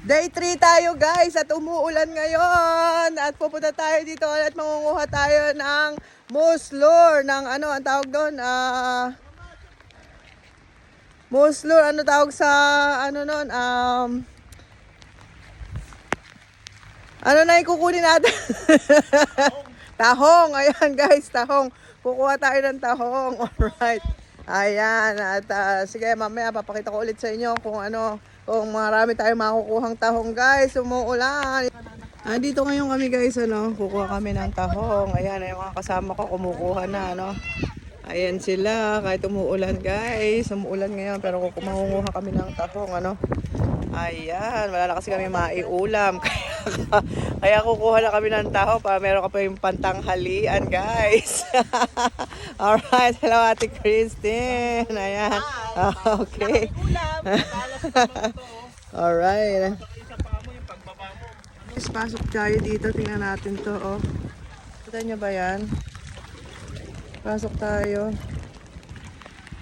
Day 3 tayo guys at umuulan ngayon at pupunta tayo dito at mangunguha tayo ng muslur ng ano ang tawag doon muslur ano tawag sa ano noon ano na ikukunin natin. Tahong, ayan guys, tahong, kukuha tayo ng tahong. Alright, ayan at sige mamaya papakita ko ulit sa inyo kung ano. Kung marami tayong makukuhang tahong guys, umuulan. Dito ngayon kami guys, ano, kukuha kami ng tahong. Ayan, yung mga kasama ko kumukuha na, ano. Ayan sila, kahit umuulan guys. Umuulan ngayon, pero mangunguha kami ng tahong, ano. Ayan, wala na kasi kami maiulam. Kaya kukuha na kami ng tahong para meron ka pa yung pantanghalian guys. Alright, hello Ate Christine. Ayan, okay. Alright. Pasok tayo dito. Tingnan natin to. Oh. Kita nyo ba yan? Pasok tayo.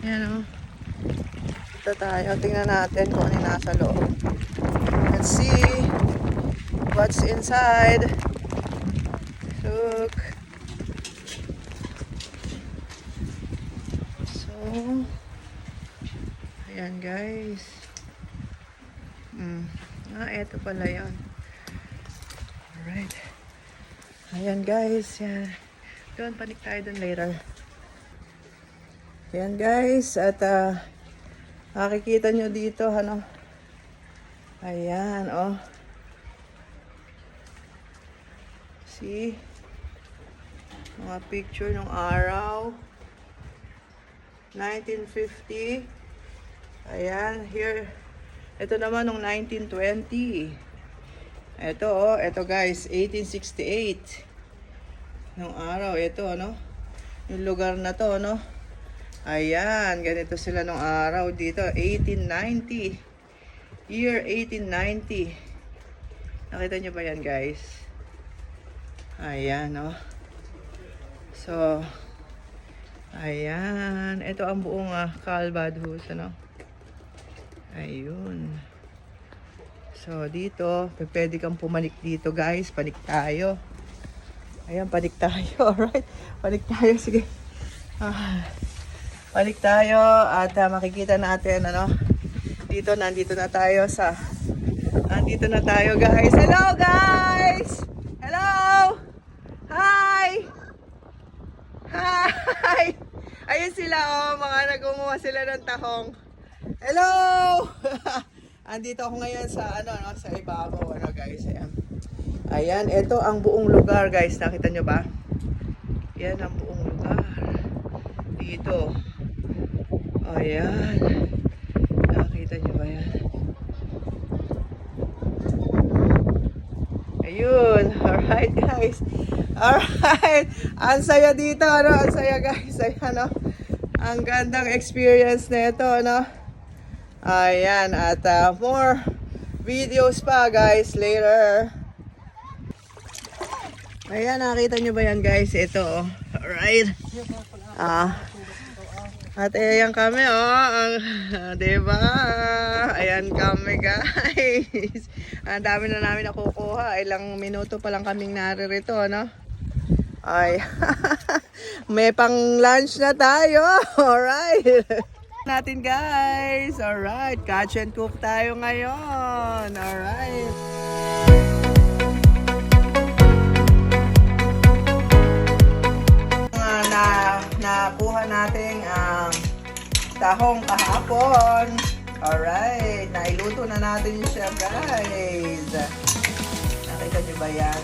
Ayan o. Dito tayo. Tingnan natin kung ano yung nasa loob. Let's see what's inside. Look. So, ayan guys. Eto pala yun. Alright. Ayan guys. Yan. Doon, panik tayo doon later. Ayan guys. At makikita nyo dito, ano. Ayan, oh. See? Mga picture ng araw. 1950. Ayan, here. Ito naman nung 1920. Ito oh, ito guys, 1868. Nung araw, ito ano. Yung lugar na to, no. Ayan, ganito sila nung araw dito, 1890. Year 1890. Nakita nyo ba yan guys? Ayan, no. So, ayan, ito ang buong Calvadhus, ano. Ayun. So, dito, pwede kang pumanik dito, guys. Panik tayo. Ayan, panik tayo. Alright. Panik tayo. Sige. Panik tayo. At makikita natin, ano. Dito, nandito na tayo sa... Nandito na tayo, guys. Hello, guys! Hello! Hi! Hi! Ayun sila, oh. Mga nagumuha sila ng tahong. Hello! Andito ako ngayon sa ano no, sa ibabaw ano guys. Ayan. Ayan, ito ang buong lugar guys. Nakita nyo ba? Yan ang buong lugar. Dito. Ayan. Nakita nyo ba yan? Ayun. Alright guys. Alright. Ang saya dito ano. Ang saya guys. Ayan no. Ang gandang experience na ito no. Ayan, at more videos pa guys later. Ayan, nakita nyo ba yan guys? Ito, alright. At ayan kami, diba? Ayan kami guys. Ang dami na namin nakukuha. Ilang minuto pa lang kaming naririto, no? Ay, may pang lunch na tayo. Alright. Natin guys. Alright, catch and cook tayo ngayon. Alright. Nakuha natin ang tahong kahapon. Alright, nailuto na natin siya guys. Nakita nyo ba yan?